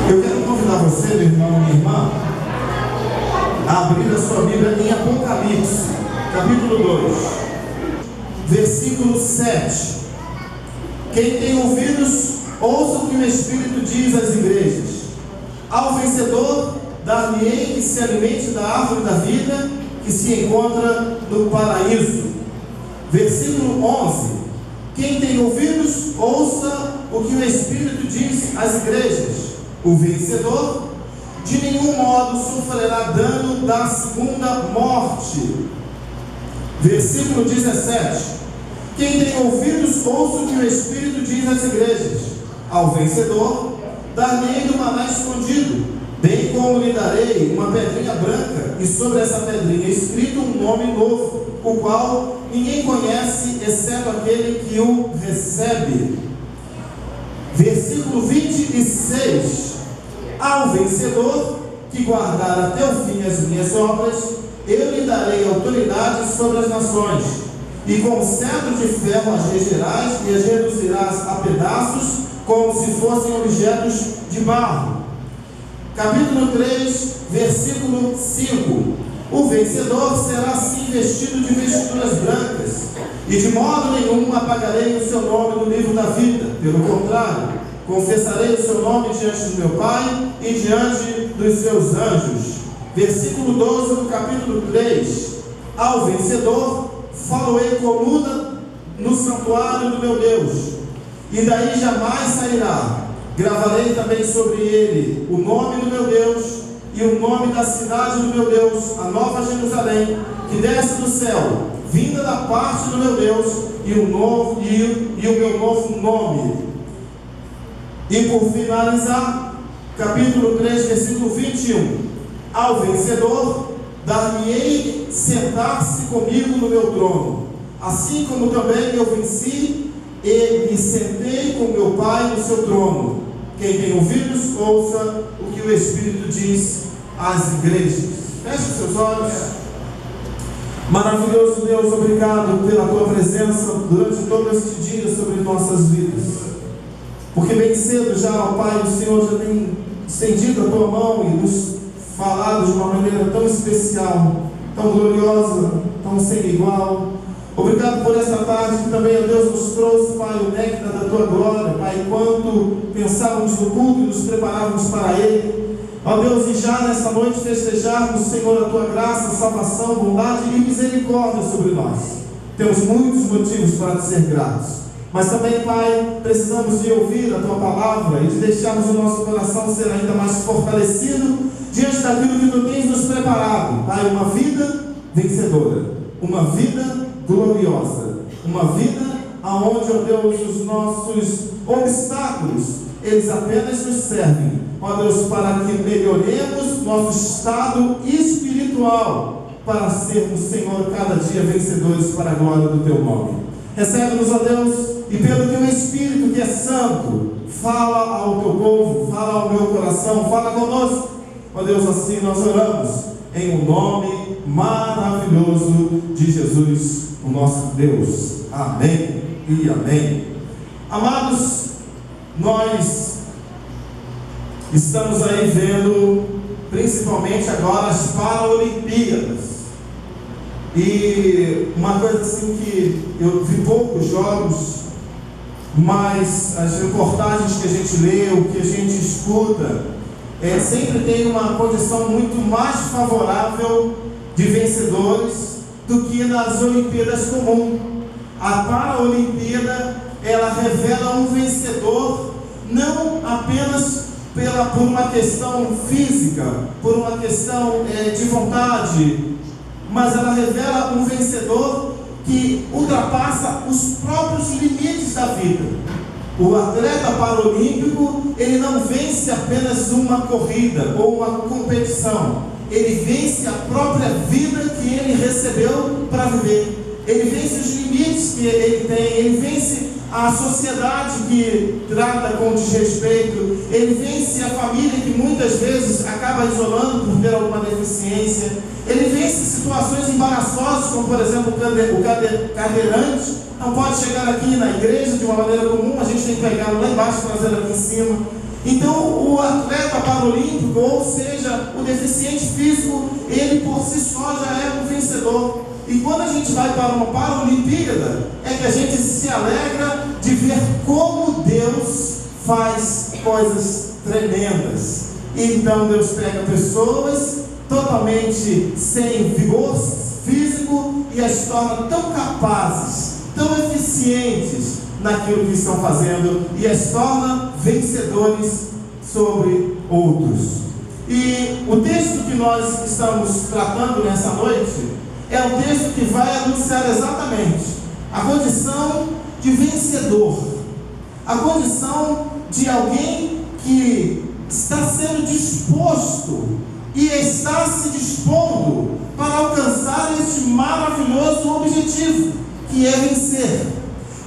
Eu quero convidar você, meu irmão e minha irmã, a abrir a sua Bíblia em Apocalipse, capítulo 2, versículo 7. Quem tem ouvidos, ouça o que o Espírito diz às igrejas. Ao vencedor, dar-lhe-ei que se alimente da árvore da vida, que se encontra no paraíso. Versículo 11. Quem tem ouvidos, ouça o que o Espírito diz às igrejas. O vencedor, de nenhum modo sofrerá dano da segunda morte. Versículo 17. Quem tem ouvidos, ouça o que o Espírito diz às igrejas. Ao vencedor, dar-lhe-ei do maná escondido, bem como lhe darei uma pedrinha branca, e sobre essa pedrinha escrito um nome novo, o qual ninguém conhece, exceto aquele que o recebe. Versículo 26. Ao vencedor, que guardar até o fim as minhas obras, eu lhe darei autoridade sobre as nações, e com cetro de ferro as regerás e as reduzirás a pedaços, como se fossem objetos de barro. Capítulo 3, versículo 5. O vencedor será assim vestido de vestiduras brancas, e de modo nenhum apagarei o seu nome do livro da vida. Pelo contrário, confessarei o seu nome diante do meu Pai e diante dos seus anjos. Versículo 12 do capítulo 3. Ao vencedor, faloei coluna no santuário do meu Deus, e daí jamais sairá. Gravarei também sobre ele o nome do meu Deus e o nome da cidade do meu Deus, a nova Jerusalém, que desce do céu, vinda da parte do meu Deus, e o meu novo nome. E por finalizar, capítulo 3, versículo 21. Ao vencedor, dar-lhe-ei sentar-se comigo no meu trono, assim como também eu venci e me sentei com meu Pai no seu trono. Quem tem ouvidos, ouça o que o Espírito diz às igrejas. Feche seus olhos. Maravilhoso Deus, obrigado pela tua presença durante todo este dia sobre nossas vidas. Porque bem cedo já, ó Pai, o Senhor já tem estendido a tua mão e nos falado de uma maneira tão especial, tão gloriosa, tão sem igual. Obrigado por essa tarde que também, ó Deus, nos trouxe, Pai, o néctar da tua glória, Pai, enquanto pensávamos no culto e nos preparávamos para ele. Ó Deus, e já nessa noite festejarmos, Senhor, a tua graça, salvação, bondade e misericórdia sobre nós. Temos muitos motivos para te ser gratos. Mas também, Pai, precisamos de ouvir a tua palavra e de deixarmos o nosso coração ser ainda mais fortalecido diante daquilo que tu tens nos preparado. Pai, uma vida vencedora, uma vida gloriosa, uma vida aonde, ó Deus, os nossos obstáculos, eles apenas nos servem, ó Deus, para que melhoremos nosso estado espiritual, para sermos, Senhor, cada dia vencedores para a glória do teu nome. Recebe-nos, ó Deus, e pelo teu Espírito que é santo, fala ao teu povo, fala ao meu coração, fala conosco. Ó Deus, assim nós oramos, em o nome maravilhoso de Jesus, o nosso Deus. Amém e amém. Amados, nós estamos aí vendo, principalmente agora, as Paralimpíadas. E uma coisa assim que eu vi poucos jogos, mas as reportagens que a gente lê, o que a gente escuta, sempre tem uma condição muito mais favorável de vencedores do que nas Olimpíadas comuns. A Paralimpíada, ela revela um vencedor não apenas por uma questão física, por uma questão de vontade, mas ela revela um vencedor que ultrapassa os próprios limites da vida. O atleta paralímpico, ele não vence apenas uma corrida ou uma competição, ele vence a própria vida que ele recebeu para viver. Ele vence os limites que ele tem, ele vence a sociedade que trata com desrespeito, ele vence a família que muitas vezes acaba isolando por ter alguma deficiência, ele vence situações embaraçosas, como por exemplo o cadeirante não pode chegar aqui na igreja de uma maneira comum, a gente tem que pegar lá embaixo e trazer aqui em cima. Então o atleta paralímpico, ou seja, o deficiente físico, ele por si só já é um vencedor. E quando a gente vai para uma Paralimpíada, é que a gente se alegra de ver como Deus faz coisas tremendas. Então Deus pega pessoas totalmente sem vigor físico e as torna tão capazes, tão eficientes naquilo que estão fazendo, e as torna vencedores sobre outros. E o texto que nós estamos tratando nessa noite é um texto que vai anunciar exatamente a condição de vencedor, a condição de alguém que está sendo disposto e está se dispondo para alcançar este maravilhoso objetivo, que é vencer.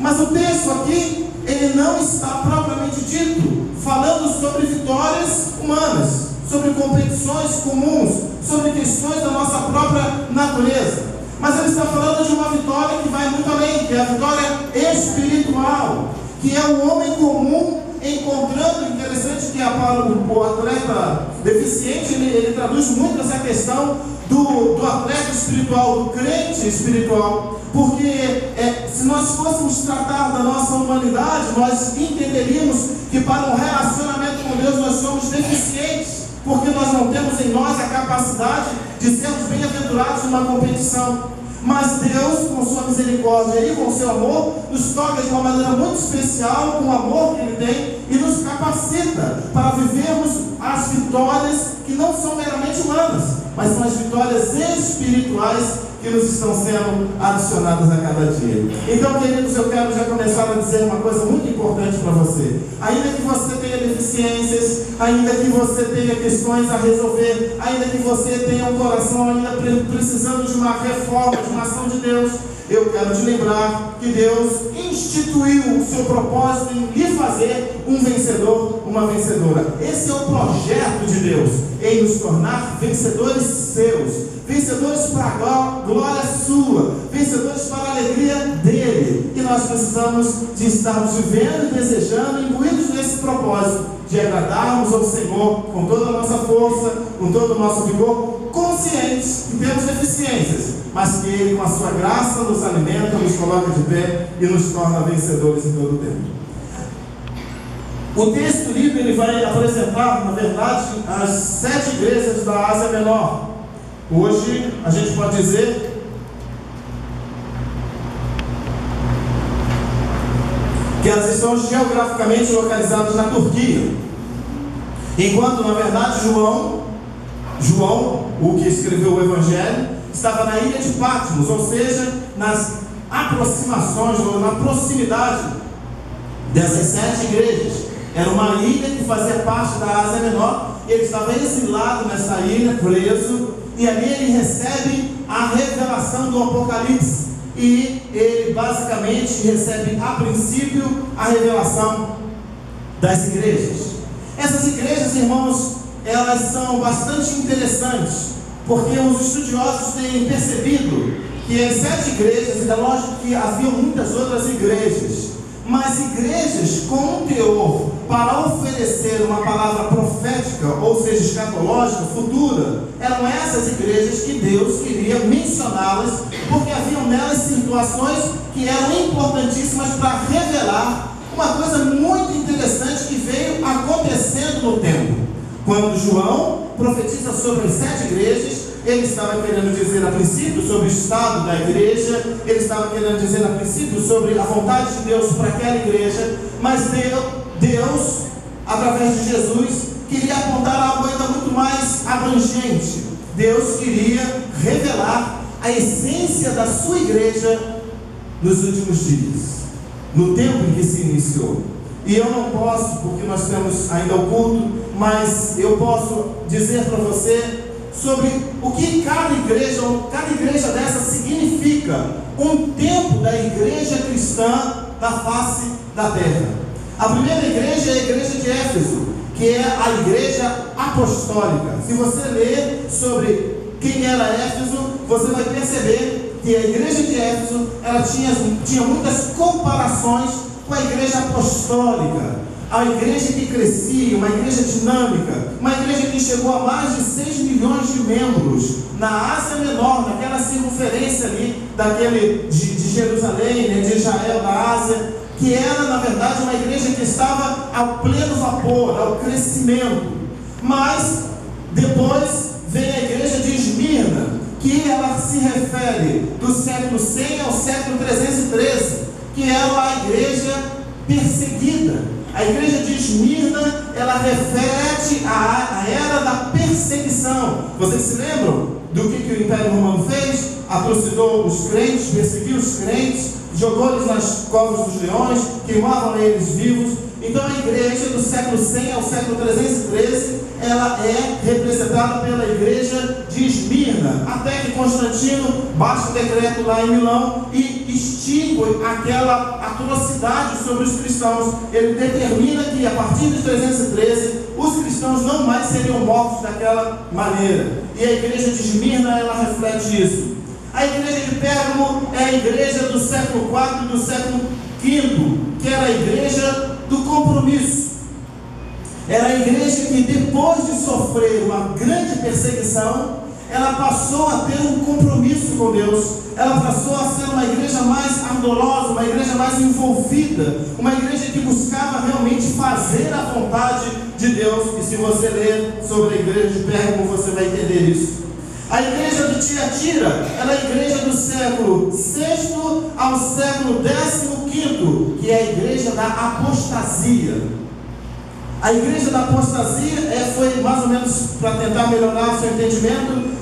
Mas o texto aqui, ele não está propriamente dito falando sobre vitórias humanas, sobre competições comuns, sobre questões da nossa própria natureza. Mas ele está falando de uma vitória que vai muito além, que é a vitória espiritual, que é o homem comum encontrando. Interessante que o atleta deficiente, ele traduz muito essa questão do atleta espiritual, do crente espiritual, porque se nós fôssemos tratar da nossa humanidade, nós entenderíamos que para um relacionamento com Deus nós somos deficientes, porque nós não temos em nós a capacidade de sermos bem-aventurados numa competição. Mas Deus, com sua misericórdia e com seu amor, nos toca de uma maneira muito especial, com o amor que Ele tem, e nos capacita para vivermos as vitórias que não são meramente humanas, mas são as vitórias espirituais que nos estão sendo adicionadas a cada dia. Então, queridos, eu quero já começar a dizer uma coisa muito importante para você. Ainda que você tenha deficiências, ainda que você tenha questões a resolver, ainda que você tenha um coração ainda precisando de uma reforma, de uma ação de Deus, eu quero te lembrar que Deus instituiu o seu propósito em lhe fazer um vencedor, uma vencedora. Esse é o projeto de Deus, em nos tornar vencedores seus, vencedores para a glória sua, vencedores para a alegria dele. E nós precisamos de estarmos vivendo e desejando, imbuídos nesse propósito, de agradarmos ao Senhor com toda a nossa força, com todo o nosso vigor, conscientes que temos deficiências, mas que Ele, com a sua graça, nos alimenta, nos coloca de pé e nos torna vencedores em todo o tempo. O texto lido, ele vai apresentar, na verdade, as 7 igrejas da Ásia Menor. Hoje, a gente pode dizer que elas estão geograficamente localizadas na Turquia, enquanto, na verdade, João, o que escreveu o Evangelho, estava na ilha de Patmos, ou seja, nas aproximações, ou na proximidade dessas 7 igrejas. Era uma ilha que fazia parte da Ásia Menor. Ele estava exilado nessa ilha, preso, e ali ele recebe a revelação do Apocalipse. E ele basicamente recebe a princípio a revelação das igrejas. Essas igrejas, irmãos, elas são bastante interessantes, porque os estudiosos têm percebido que as 7 igrejas, e é lógico que havia muitas outras igrejas, mas igrejas com um teor para oferecer uma palavra profética, ou seja, escatológica, futura, eram essas igrejas que Deus queria mencioná-las, porque haviam nelas situações que eram importantíssimas para revelar uma coisa muito interessante que veio acontecendo no tempo. Quando João profetiza sobre as 7 igrejas, ele estava querendo dizer a princípio sobre o estado da igreja, ele estava querendo dizer a princípio sobre a vontade de Deus para aquela igreja, mas Deus, através de Jesus, queria apontar algo ainda muito mais abrangente. Deus queria revelar a essência da sua igreja nos últimos dias, no tempo em que se iniciou. E eu não posso, porque nós temos ainda o culto, mas eu posso dizer para você sobre o que cada igreja dessa significa, um tempo da igreja cristã na face da terra. A primeira igreja é a igreja de Éfeso, que é a igreja apostólica. Se você ler sobre quem era Éfeso, você vai perceber que a igreja de Éfeso ela tinha muitas comparações com a igreja apostólica. a igreja que crescia, uma igreja dinâmica, uma igreja que chegou a mais de 6 milhões de membros na Ásia Menor, naquela circunferência ali, de Jerusalém, né, de Israel, da Ásia, que era, na verdade, uma igreja que estava ao pleno vapor, ao crescimento. Mas, depois, vem a igreja de Esmirna, que ela se refere do século 100 ao século 313, que era a igreja perseguida. A igreja de Esmirna, ela reflete a era da perseguição. Vocês se lembram do que o Império Romano fez? Atrocidou os crentes, perseguiu os crentes, jogou-eles nas covas dos leões, queimavam eles vivos. Então a igreja do século 100 ao século 313, ela é representada pela igreja de Esmirna, até que Constantino baixa o decreto lá em Milão e extingue aquela atrocidade sobre os cristãos. Ele determina que a partir de 313 os cristãos não mais seriam mortos daquela maneira. E a igreja de Esmirna, ela reflete isso. A igreja de Pérgamo é a igreja do século IV e do século V, que era a igreja do compromisso. Era a igreja que, depois de sofrer uma grande perseguição, ela passou a ter um compromisso com Deus. Ela passou a ser uma igreja mais ardorosa, uma igreja mais envolvida, uma igreja que buscava realmente fazer a vontade de Deus. E se você ler sobre a igreja de Pérgamo, você vai entender isso. A igreja de Tiatira, ela é a igreja do século VI ao século XV, que é a igreja da apostasia. A igreja da apostasia foi mais ou menos, para tentar melhorar o seu entendimento,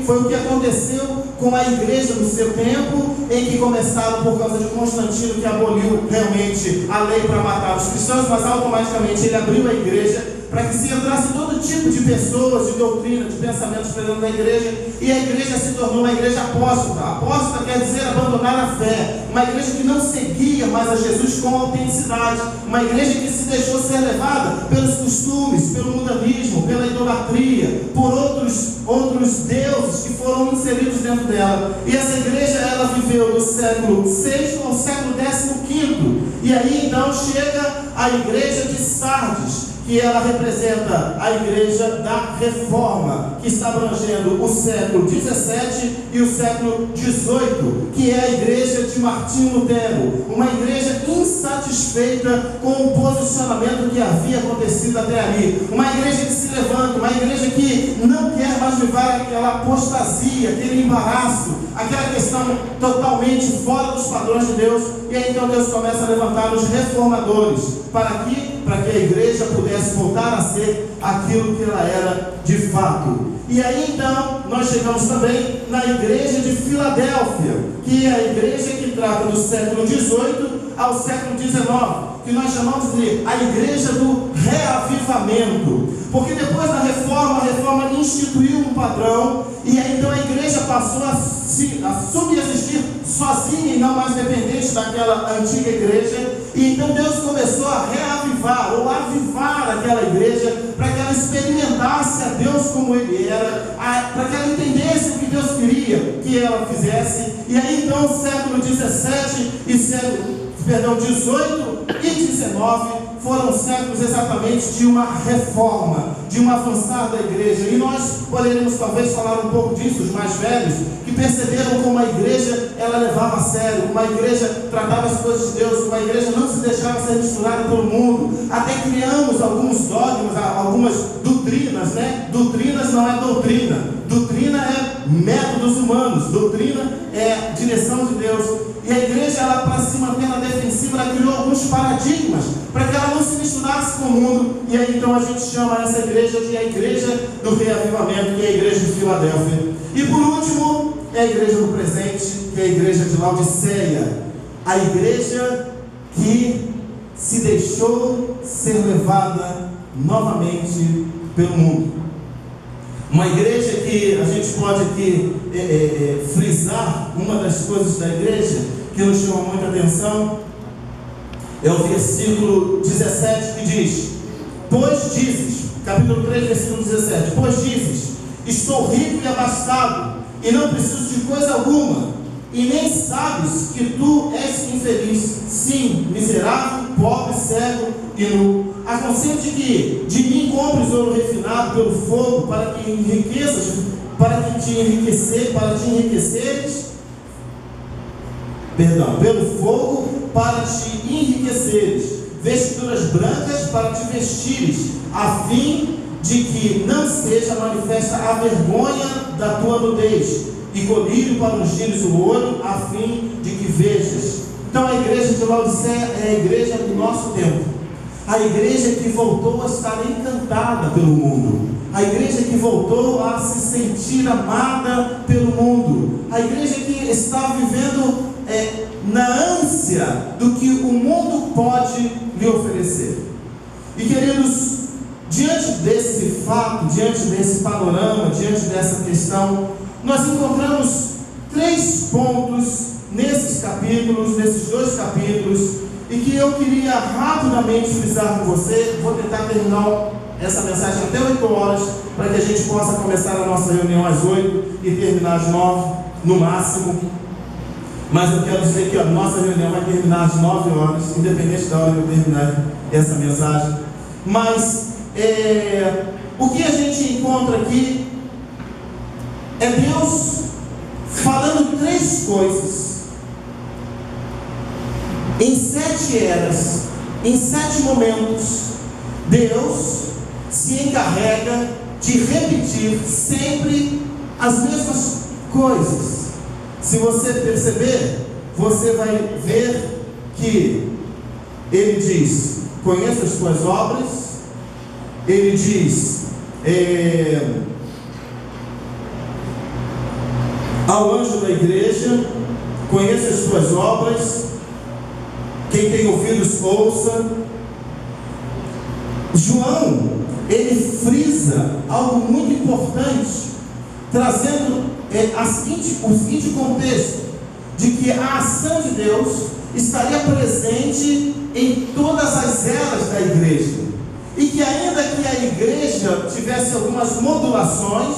foi o que aconteceu com a igreja no seu tempo, em que começaram por causa de Constantino, que aboliu realmente a lei para matar os cristãos, mas automaticamente ele abriu a igreja para que se entrasse todo tipo de pessoas, de doutrina, de pensamentos para dentro da igreja, e a igreja se tornou uma igreja apóstata. Apóstata quer dizer abandonar a fé, uma igreja que não seguia mais a Jesus com autenticidade, uma igreja que se deixou ser levada pelos costumes, pelo mundanismo, pela idolatria, por outros deuses que foram inseridos dentro dela. E essa igreja, ela viveu do século VI ao século XV, e aí então chega a igreja de Sardes, que ela representa a igreja da Reforma, que está abrangendo o século XVII e o século XVIII, que é a igreja de Martinho Lutero, uma igreja insatisfeita com o posicionamento que havia acontecido até ali, uma igreja que se levanta, uma igreja que não quer mais levar aquela apostasia, aquele embaraço, aquela questão totalmente fora dos padrões de Deus. E aí então Deus começa a levantar os reformadores, para que a igreja pudesse voltar a ser aquilo que ela era de fato. E aí então nós chegamos também na igreja de Filadélfia, que é a igreja que trata do século XVIII ao século XIX, que nós chamamos de a igreja do reavivamento, porque depois da reforma, a reforma instituiu um padrão, e aí então a igreja passou a subsistir sozinha e não mais dependente daquela antiga igreja. E então Deus começou a reavivar ou avivar aquela igreja, para que ela experimentasse a Deus como Ele era, para que ela entendesse o que Deus queria que ela fizesse. E aí então o século XVII e XVIII e XIX foram séculos exatamente de uma reforma, de um avançar da igreja. E nós poderíamos talvez falar um pouco disso, os mais velhos, que perceberam como a igreja, ela levava a sério, como a igreja tratava as coisas de Deus, como a igreja não se deixava ser misturada pelo mundo. Até criamos alguns dogmas, algumas doutrinas, né? Doutrinas não é doutrina, doutrina é métodos humanos, doutrina é direção de Deus. E a igreja, ela, para se manter na defensiva, ela criou alguns paradigmas para que ela não se misturasse com o mundo. E aí então a gente chama essa igreja de a igreja do reavivamento, que é a igreja de Filadélfia. E por último, é a igreja do presente, que é a igreja de Laodiceia, a igreja que se deixou ser levada novamente pelo mundo. Uma igreja que a gente pode aqui frisar, uma das coisas da igreja que nos chama muita atenção, é o versículo 17, que diz: pois dizes, capítulo 3, versículo 17, pois dizes, estou rico e abastado, e não preciso de coisa alguma, e nem sabes que tu és infeliz, sim, miserável, pobre, cego e nu. Aconselho de que de mim compres ouro refinado pelo fogo, para que enriqueças, para te enriqueceres, pelo fogo, para te enriqueceres, vestiduras brancas para te vestires, a fim de que não seja manifesta a vergonha da tua nudez, e colírio para ungires o olho, a fim de que vejas. Então a igreja de Laodiceia é a igreja do nosso tempo, a igreja que voltou a estar encantada pelo mundo, a igreja que voltou a se sentir amada pelo mundo, a igreja que está vivendo na ânsia do que o mundo pode lhe oferecer. E queridos, diante desse fato, diante desse panorama, diante dessa questão, nós encontramos 3 pontos nesses capítulos, nesses 2 capítulos, e que eu queria rapidamente frisar com você. Vou tentar terminar essa mensagem até 8 horas, para que a gente possa começar a nossa reunião às 8 e terminar às 9 no máximo. Mas eu quero dizer que a nossa reunião vai terminar às 9 horas, independente da hora que eu terminar essa mensagem. Mas o que a gente encontra aqui é Deus falando 3 coisas em 7 eras, em 7 momentos. Deus se encarrega de repetir sempre as mesmas coisas. Se você perceber, você vai ver que ele diz: conheço as tuas obras. Ele diz ao anjo da igreja: conheço as tuas obras. Quem tem ouvidos, ouça. João, ele frisa algo muito importante, trazendo o seguinte contexto, de que a ação de Deus estaria presente em todas as eras da igreja, e que ainda que a igreja tivesse algumas modulações,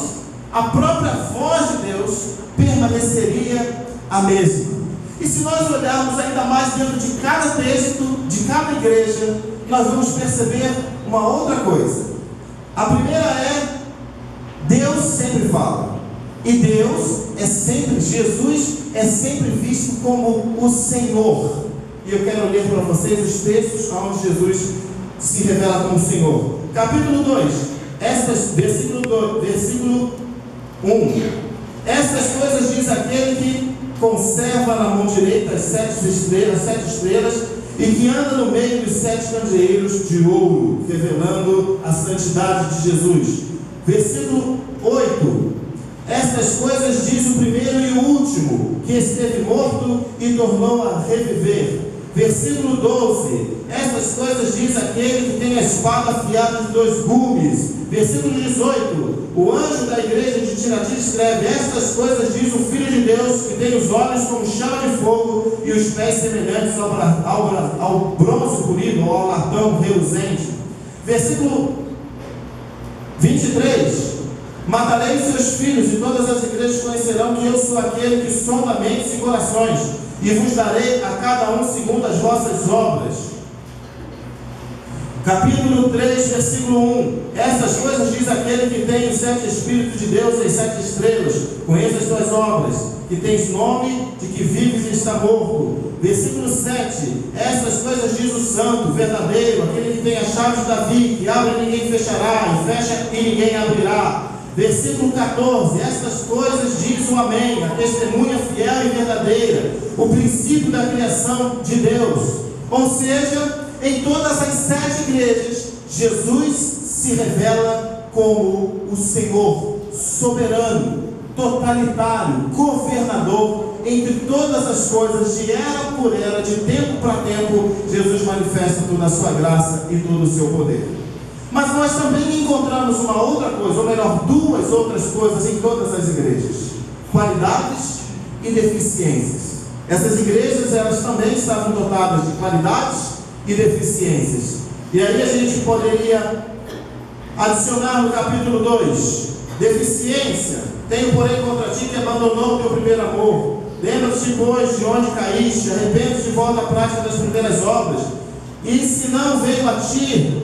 a própria voz de Deus permaneceria a mesma. E se nós olharmos ainda mais dentro de cada texto, de cada igreja, nós vamos perceber uma outra coisa. A primeira é: Deus sempre fala. E Deus é sempre, Jesus é sempre visto como o Senhor. E eu quero ler para vocês os textos onde Jesus se revela como Senhor. Capítulo 2, versículo 1. Estas coisas diz aquele que conserva na mão direita as 7 estrelas, e que anda no meio dos 7 candeeiros de ouro, revelando a santidade de Jesus. Versículo 8. Estas coisas diz o primeiro e o último, que esteve morto e tornou a reviver. Versículo 12. Estas coisas diz aquele que tem a espada afiada de 2 gumes. Versículo 18. O anjo da igreja de Tiatira escreve: estas coisas diz o Filho de Deus, que tem os olhos como chama de fogo e os pés semelhantes ao bronze polido, ou ao latão reluzente. Versículo 23. Matarei os seus filhos, e todas as igrejas conhecerão que eu sou aquele que sonda mentes e corações, e vos darei a cada um segundo as vossas obras. Capítulo 3, versículo 1. Estas coisas diz aquele que tem os 7 Espíritos de Deus e as 7 estrelas. Conheça as tuas obras, que tens nome de que vives e está morto. Versículo 7. Estas coisas diz o Santo, verdadeiro, aquele que tem a chave de Davi, que abre e ninguém fechará, e fecha e ninguém abrirá. Versículo 14. Estas coisas diz o Amém, a testemunha fiel e verdadeira, o princípio da criação de Deus. Ou seja, em todas as 7 igrejas, Jesus se revela como o Senhor soberano, totalitário, governador entre todas as coisas, de era por era, de tempo para tempo. Jesus manifesta toda a sua graça e todo o seu poder. Mas nós também encontramos uma outra coisa, ou melhor, 2 outras coisas em todas as igrejas: qualidades e deficiências. Essas igrejas, elas também estavam dotadas de qualidades e deficiências. E aí a gente poderia adicionar no capítulo 2: deficiência: tenho porém contra ti que abandonou o teu primeiro amor. Lembra-te, pois, de onde caíste, arrepende-te de volta à prática das primeiras obras. E se não veio a ti,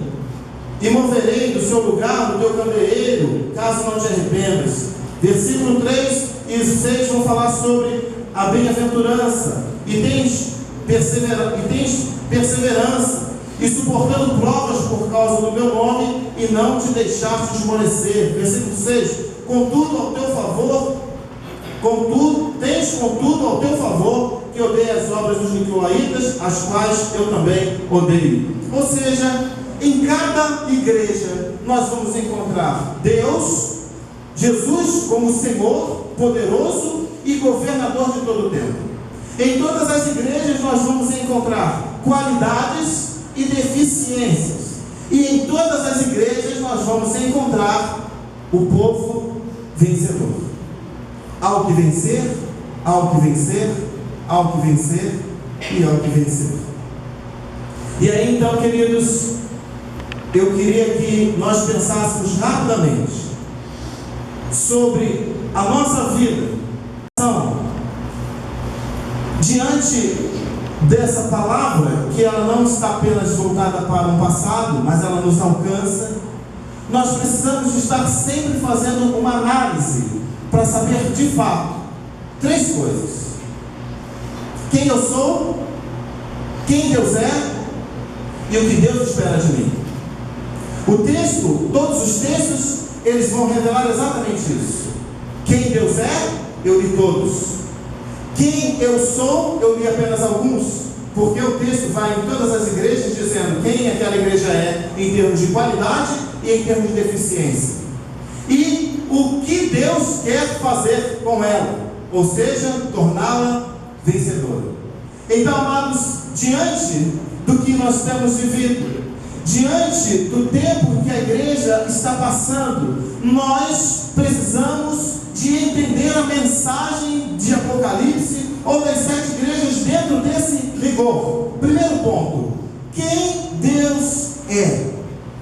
e moverei do seu lugar, do teu candeeiro, caso não te arrependas. Versículo 3 e 6 vão falar sobre a bem-aventurança. E tens perseverança, e suportando provas por causa do meu nome, e não te deixaste esmorecer. Versículo 6: tens contudo ao teu favor, que odeia as obras dos nicolaítas, as quais eu também odeio. Ou seja, em cada igreja nós vamos encontrar Deus, Jesus como Senhor poderoso e governador de todo o tempo. Em todas as igrejas nós vamos encontrar qualidades e deficiências. E em todas as igrejas nós vamos encontrar o povo vencedor. Há o que vencer, há o que vencer, há o que vencer e há o que vencer. E aí então, queridos, eu queria que nós pensássemos rapidamente sobre a nossa vida diante dessa palavra, que ela não está apenas voltada para um passado, mas ela nos alcança. Nós precisamos estar sempre fazendo uma análise para saber de fato três coisas: quem eu sou, quem Deus é e o que Deus espera de mim. O texto, todos os textos, eles vão revelar exatamente isso. Quem Deus é, eu li todos. Quem eu sou, eu li apenas alguns, porque o texto vai em todas as igrejas dizendo quem aquela igreja é em termos de qualidade e em termos de deficiência, e o que Deus quer fazer com ela, ou seja, torná-la vencedora. Então, amados, diante do que nós temos vivido, diante do tempo que a igreja está passando, nós precisamos de entender a mensagem de Apocalipse, ou das 7 igrejas, dentro desse rigor. Primeiro ponto: quem Deus é.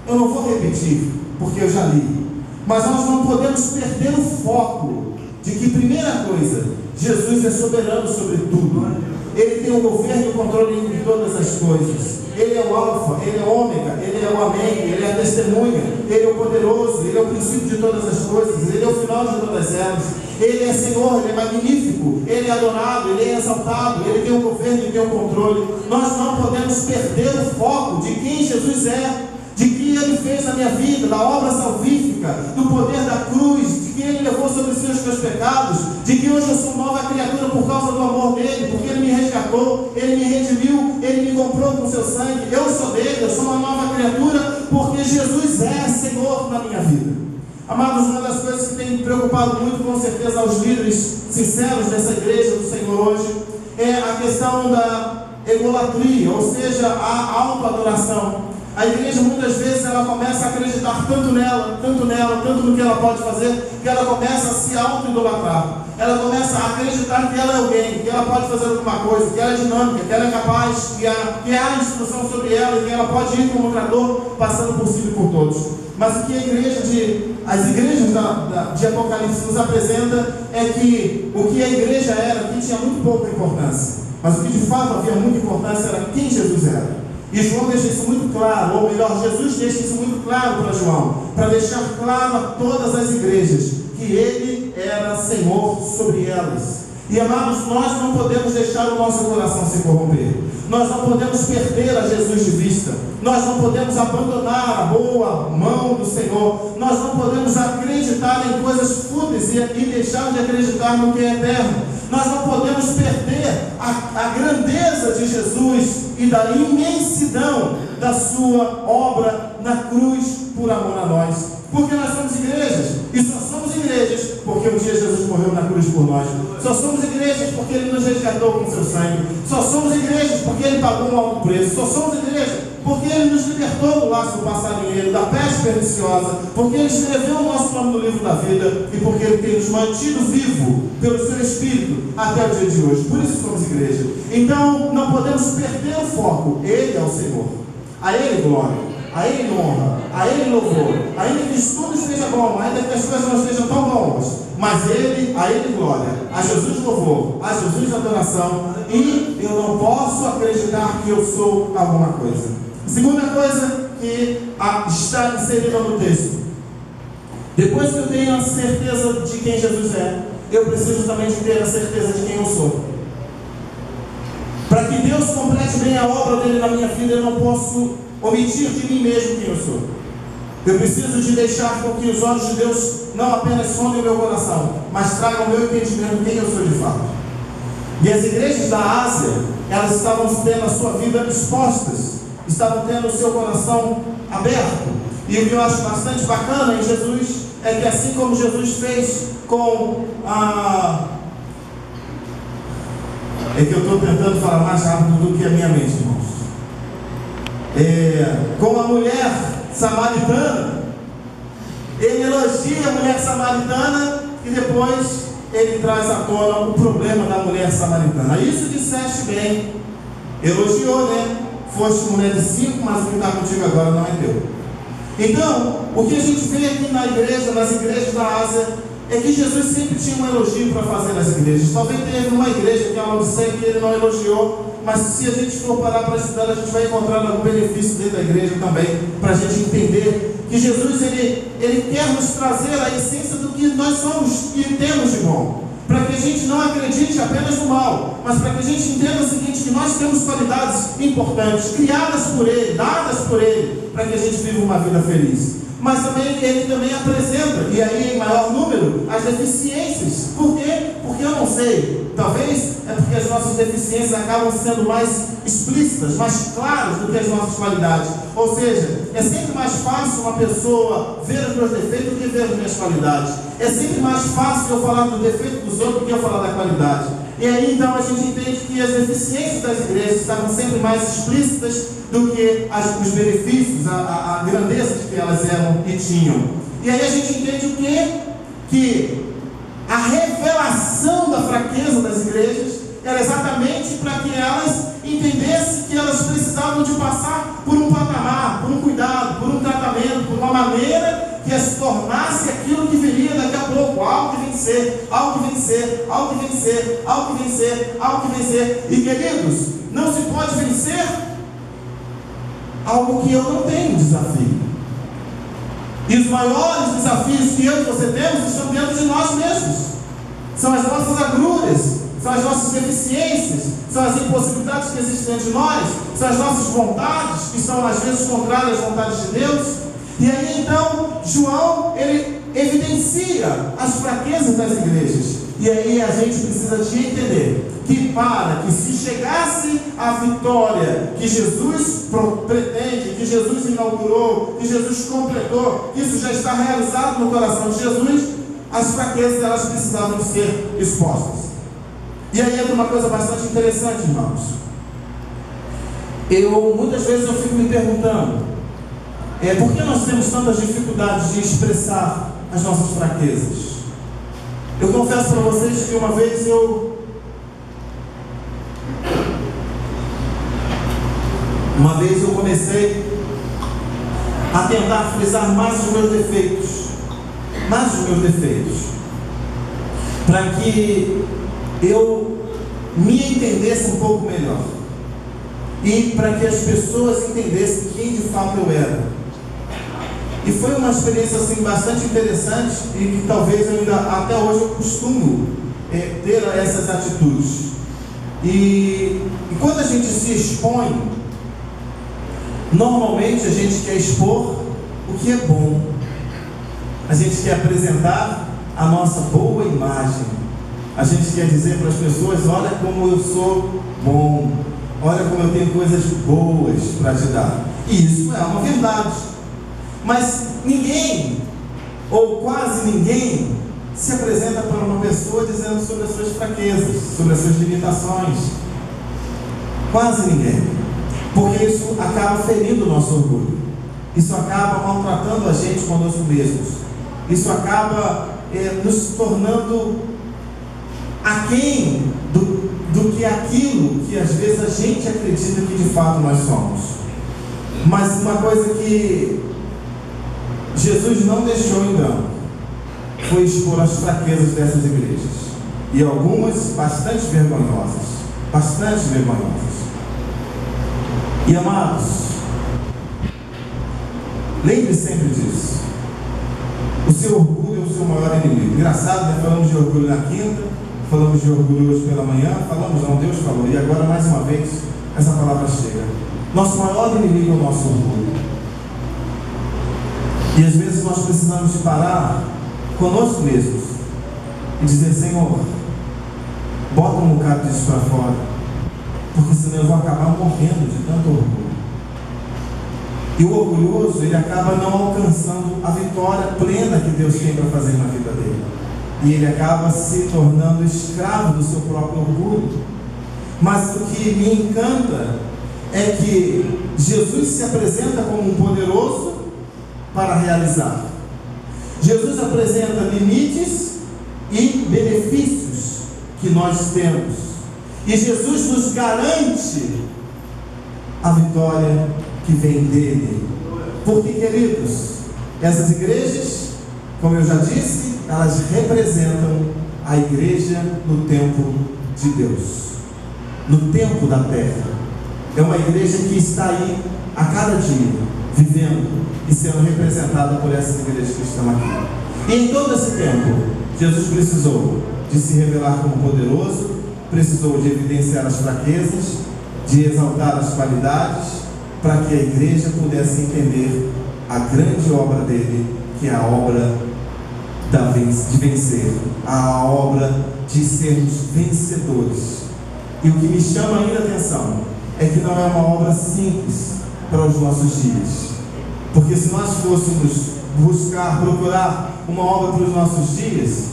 Eu não vou repetir, porque eu já li, mas nós não podemos perder o foco de que, primeira coisa, Jesus é soberano sobre tudo. Ele tem o governo e o controle de todas as coisas. Ele é o alfa, ele é o ômega, ele é o amém, ele é a testemunha, ele é o poderoso, ele é o princípio de todas as coisas, ele é o final de todas elas. Ele é Senhor, ele é magnífico, ele é adorado, ele é exaltado, ele tem o governo e tem o controle. Nós não podemos perder o foco de quem Jesus é, de que Ele fez na minha vida, da obra salvífica, do poder da cruz, de que Ele levou sobre si os meus pecados, de que hoje eu sou nova criatura por causa do amor dEle, porque Ele me resgatou, Ele me redimiu, Ele me comprou com seu sangue. Eu sou dEle, eu sou uma nova criatura, porque Jesus é Senhor na minha vida. Amados, uma das coisas que tem preocupado muito, com certeza, aos líderes sinceros dessa igreja do Senhor hoje, é a questão da egolatria, ou seja, a autoadoração. A igreja muitas vezes ela começa a acreditar tanto nela, tanto no que ela pode fazer, que ela começa a se auto-idolatrar. Ela começa a acreditar que ela é alguém, que ela pode fazer alguma coisa, que ela é dinâmica, que ela é capaz, que há instrução sobre ela, que ela pode ir como um trator, passando por cima e por todos. Mas o que as igrejas de Apocalipse nos apresenta é que o que a igreja era, que tinha muito pouca importância, mas o que de fato havia muita importância era quem Jesus era. E João deixa isso muito claro, ou melhor, Jesus deixa isso muito claro para João, para deixar claro a todas as igrejas que Ele era Senhor sobre elas. E amados, nós não podemos deixar o nosso coração se corromper. Nós não podemos perder a Jesus de vista. Nós não podemos abandonar a boa mão do Senhor. Nós não podemos acreditar em coisas fúteis e deixar de acreditar no que é eterno. Nós não podemos perder a grandeza de Jesus e da imensidão da sua obra na cruz por amor a nós. Porque nós somos igrejas, e só somos igrejas porque um dia Jesus morreu na cruz por nós. Só somos igrejas porque Ele nos resgatou com seu sangue. Só somos igrejas porque Ele pagou um alto preço. Só somos igrejas porque Ele nos libertou do laço do passarinheiro, da peste perniciosa, porque Ele escreveu o nosso nome no livro da vida e porque Ele tem nos mantido vivo pelo seu Espírito até o dia de hoje. Por isso somos igreja. Então não podemos perder o foco. Ele é o Senhor, a Ele glória, a Ele honra, a Ele louvor, ainda que tudo esteja bom, ainda que as coisas não estejam tão boas, mas a Ele glória, a Jesus louvor, a Jesus adoração. E eu não posso acreditar que eu sou alguma coisa. Segunda coisa que está inserida no texto: depois que eu tenho a certeza de quem Jesus é, eu preciso também de ter a certeza de quem eu sou. Para que Deus complete bem a obra dele na minha vida, eu não posso omitir de mim mesmo quem eu sou. Eu preciso de deixar com que os olhos de Deus não apenas sondem o meu coração, mas tragam o meu entendimento de quem eu sou de fato. E as igrejas da Ásia, elas estavam tendo a sua vida expostas, estavam tendo o seu coração aberto. E o que eu acho bastante bacana em Jesus é que, assim como Jesus fez com é que eu estou tentando falar mais rápido do que a minha mente, irmãos. Com a mulher samaritana, ele elogia a mulher samaritana e depois ele traz à tona o problema da mulher samaritana. Isso disseste bem, elogiou, né? Foste mulher de 5, mas o que está contigo agora não é teu. Então, o que a gente vê aqui na igreja, nas igrejas da Ásia, é que Jesus sempre tinha um elogio para fazer nas igrejas. Talvez tenha uma igreja que é a Laodiceia que ele não elogiou, mas se a gente for parar para estudar, a gente vai encontrar algum benefício dentro da igreja também, para a gente entender que Jesus ele quer nos trazer a essência do que nós somos e temos de bom, para que a gente não acredite apenas no mal, mas para que a gente entenda o seguinte: que nós temos qualidades importantes, criadas por Ele, dadas por Ele, para que a gente viva uma vida feliz. Mas também ele também apresenta, e aí em maior número, as deficiências. Por quê? Porque eu não sei. Talvez é porque as nossas deficiências acabam sendo mais explícitas, mais claras do que as nossas qualidades. Ou seja, é sempre mais fácil uma pessoa ver os meus defeitos do que ver as minhas qualidades. É sempre mais fácil eu falar do defeito dos outros do que eu falar da qualidade. E aí então a gente entende que as deficiências das igrejas estavam sempre mais explícitas do que os benefícios, a grandeza de que elas eram e tinham. E aí a gente entende o quê? Que a revelação da fraqueza das igrejas era exatamente para que elas entendessem que elas precisavam de passar por um patamar, por um cuidado, por um tratamento, por uma maneira que se tornasse aquilo que viria daqui a pouco, algo que vencer, algo que vencer, algo que vencer, algo que vencer, algo que vencer. E queridos, não se pode vencer algo que eu não tenho desafio. E os maiores desafios que eu e você temos estão dentro de nós mesmos. São as nossas agruras, são as nossas deficiências, são as impossibilidades que existem dentro de nós, são as nossas vontades, que são às vezes contrárias às vontades de Deus. E aí então, João, ele evidencia as fraquezas das igrejas. E aí a gente precisa de entender que para que se chegasse à vitória que Jesus pretende, que Jesus inaugurou, que Jesus completou, que isso já está realizado no coração de Jesus, as fraquezas elas precisavam ser expostas. E aí entra uma coisa bastante interessante, irmãos. Muitas vezes eu fico me perguntando, por que nós temos tantas dificuldades de expressar as nossas fraquezas? Eu confesso para vocês que uma vez eu comecei a tentar frisar mais os meus defeitos, para que eu me entendesse um pouco melhor e para que as pessoas entendessem quem de fato eu era. E foi uma experiência assim bastante interessante e que talvez eu ainda até hoje eu costumo ter essas atitudes. E quando a gente se expõe, normalmente a gente quer expor o que é bom. A gente quer apresentar a nossa boa imagem. A gente quer dizer para as pessoas: olha como eu sou bom, olha como eu tenho coisas boas para te dar. E isso é uma verdade. Mas ninguém, ou quase ninguém, se apresenta para uma pessoa dizendo sobre as suas fraquezas, sobre as suas limitações. Quase ninguém. Porque isso acaba ferindo o nosso orgulho. Isso acaba maltratando a gente conosco mesmos. Isso acaba nos tornando aquém do que aquilo que às vezes a gente acredita que de fato nós somos. Mas uma coisa que Jesus não deixou em branco foi expor as fraquezas dessas igrejas, e algumas bastante vergonhosas. E amados, Lembre sempre disso. O seu orgulho é o seu maior inimigo. Engraçado, né? Falamos de orgulho na quinta, falamos de orgulho hoje pela manhã, Deus falou, e agora mais uma vez essa palavra chega. Nosso maior inimigo é o nosso orgulho. E às vezes nós precisamos de parar conosco mesmos e dizer: Senhor, bota um bocado disso para fora, porque senão eu vou acabar morrendo de tanto orgulho. E o orgulhoso, ele acaba não alcançando a vitória plena que Deus tem para fazer na vida dele. E ele acaba se tornando escravo do seu próprio orgulho. Mas o que me encanta é que Jesus se apresenta como um poderoso para realizar. Jesus apresenta limites e benefícios que nós temos. E Jesus nos garante a vitória que vem dele. Porque, queridos, essas igrejas, como eu já disse, elas representam a igreja no tempo de Deus, no tempo da terra. É uma igreja que está aí a cada dia, vivendo e sendo representada por essas igrejas que estão aqui. E em todo esse tempo, Jesus precisou de se revelar como poderoso, precisou de evidenciar as fraquezas, de exaltar as qualidades, para que a igreja pudesse entender a grande obra dele, que é a obra de vencer, a obra de sermos vencedores. E o que me chama ainda a atenção é que não é uma obra simples para os nossos dias, porque se nós fôssemos procurar uma obra para os nossos dias,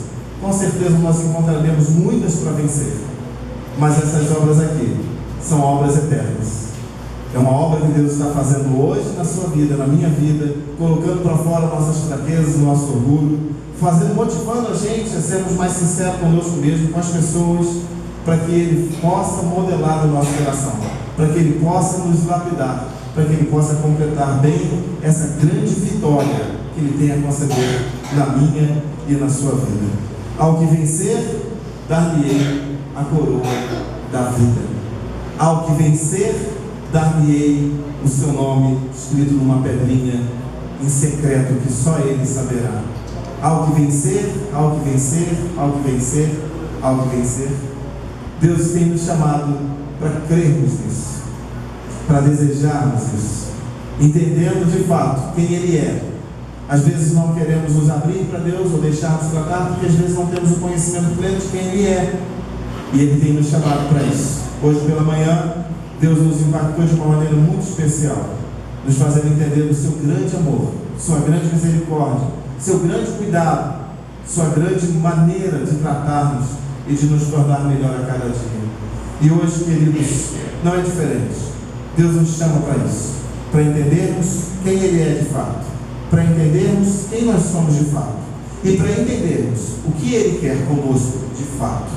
com certeza nós encontraremos muitas para vencer, mas essas obras aqui são obras eternas. É uma obra que Deus está fazendo hoje na sua vida, na minha vida, colocando para fora nossas fraquezas, nosso orgulho, motivando a gente a sermos mais sinceros conosco mesmo, com as pessoas, para que Ele possa modelar o nosso coração, para que Ele possa nos lapidar, para que Ele possa completar bem essa grande vitória que Ele tem a conceder na minha e na sua vida. Ao que vencer, dar-lhe-ei a coroa da vida. Ao que vencer, dar-lhe-ei o seu nome escrito numa pedrinha em secreto que só Ele saberá. Ao que vencer, ao que vencer, ao que vencer, ao que vencer, Deus tem nos chamado para crermos nisso, para desejarmos isso, entendendo de fato quem Ele é. Às vezes não queremos nos abrir para Deus ou deixarmos tratar, porque às vezes não temos o conhecimento pleno de quem Ele é, e Ele tem nos chamado para isso. Hoje pela manhã, Deus nos impactou de uma maneira muito especial, nos fazendo entender do seu grande amor, sua grande misericórdia, seu grande cuidado, sua grande maneira de tratar-nos e de nos tornar melhor a cada dia. E hoje, queridos, não é diferente. Deus nos chama para isso, para entendermos quem Ele é de fato, para entendermos quem nós somos de fato e para entendermos o que Ele quer conosco de fato.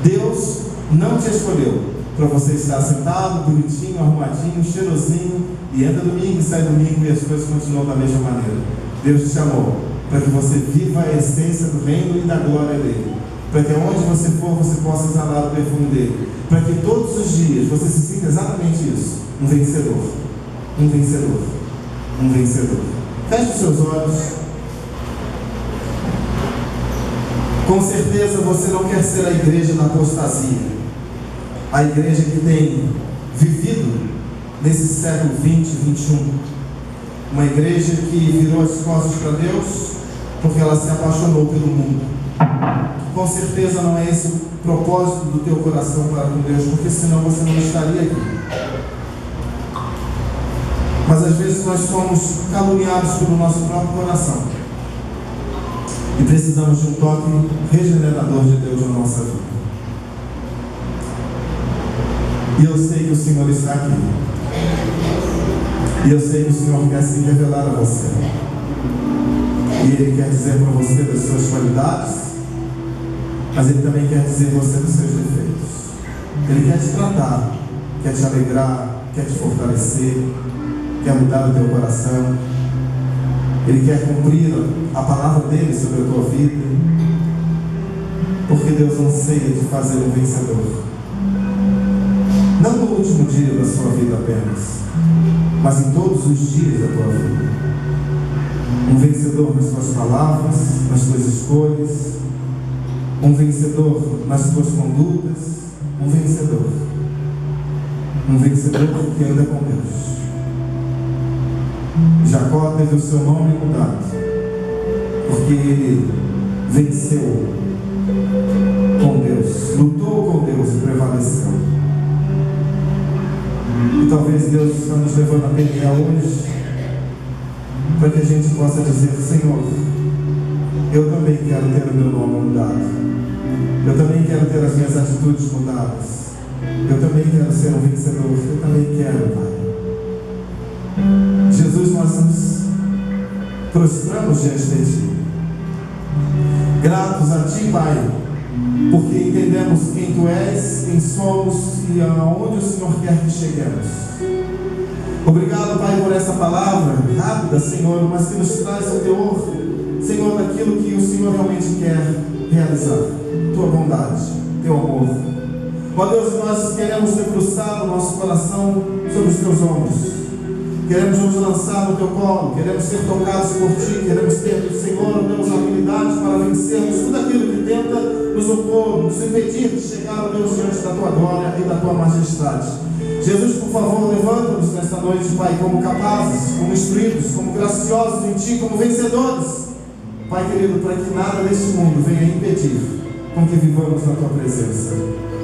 Deus não te escolheu para você estar sentado, bonitinho, arrumadinho, cheirosinho, e entra domingo e sai domingo e as coisas continuam da mesma maneira. Deus te chamou para que você viva a essência do reino e da glória dele, para que onde você for, você possa exalar o perfume dele, para que todos os dias você se sinta exatamente isso, um vencedor, um vencedor, um vencedor. Feche os seus olhos. Com certeza você não quer ser a igreja da apostasia, a igreja que tem vivido nesse século 20, 21, uma igreja que virou as costas para Deus porque ela se apaixonou pelo mundo. Com certeza não é esse o propósito do teu coração para com Deus, porque senão você não estaria aqui. Mas às vezes nós somos caluniados pelo nosso próprio coração e precisamos de um toque regenerador de Deus na nossa vida. E eu sei que o Senhor está aqui. E eu sei que o Senhor quer se revelar a você. E Ele quer dizer para você das suas qualidades, mas Ele também quer dizer você dos seus defeitos. Ele quer te tratar, quer te alegrar, quer te fortalecer, quer mudar o teu coração. Ele quer cumprir a palavra dele sobre a tua vida, porque Deus anseia te fazer um vencedor. Não no último dia da sua vida apenas, mas em todos os dias da tua vida. um vencedor nas tuas palavras, nas tuas escolhas, um vencedor nas tuas condutas, um vencedor que anda com Deus. Jacó teve o seu nome mudado, porque ele venceu com Deus, lutou com Deus e prevaleceu. E talvez Deus está nos levando a pelear hoje, para que a gente possa dizer: Senhor, eu também quero ter o meu nome mudado, eu também quero ter as minhas atitudes mudadas, eu também quero ser um vencedor, eu também quero, Pai. Jesus, nós nos prostramos diante de Ti, gratos a Ti, Pai, porque entendemos quem Tu és, quem somos e aonde o Senhor quer que cheguemos. Obrigado, Pai, por essa palavra rápida, Senhor, mas que nos traz o teor, Senhor, daquilo que o Senhor realmente quer realizar. Tua bondade, Teu amor. Ó Deus, nós queremos debruçar o nosso coração sobre os Teus ombros. Queremos nos lançar no Teu colo, queremos ser tocados por Ti, queremos ter, Senhor, Deus, a habilidade para vencermos tudo aquilo que tenta nos opor, nos impedir de chegar, ó Deus, diante da Tua glória e da Tua majestade. Jesus, por favor, levanta-nos nesta noite, Pai, como capazes, como instruídos, como graciosos em Ti, como vencedores. Pai querido, para que nada deste mundo venha impedir com que vivamos na Tua presença.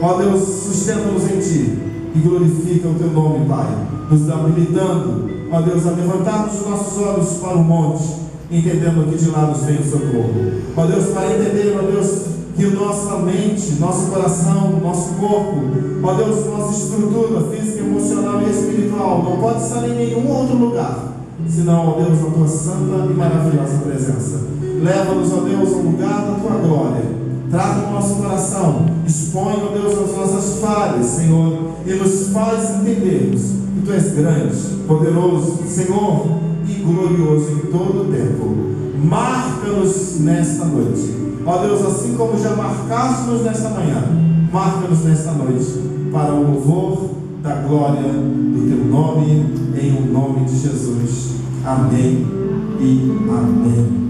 Ó Deus, sustenta-nos em Ti e glorifica o Teu nome, Pai, nos habilitando, ó Deus, a levantarmos os nossos olhos para o monte, entendendo que de lá nos vem o socorro. Ó Deus, para entender, ó Deus, que nossa mente, nosso coração, nosso corpo, ó Deus, nossa estrutura física, emocional e espiritual não pode estar em nenhum outro lugar, senão, ó Deus, a Tua santa e maravilhosa presença. Leva-nos, ó Deus, ao lugar da Tua glória. Trata o nosso coração, expõe, ó Deus, as nossas falhas, Senhor, e nos faz entendermos que Tu és grande, poderoso, Senhor, e glorioso em todo o tempo. Marca-nos nesta noite, ó Deus, assim como já marcaste-nos nesta manhã, marca-nos nesta noite, para o louvor da glória do Teu nome, em o nome de Jesus. Amém e amém.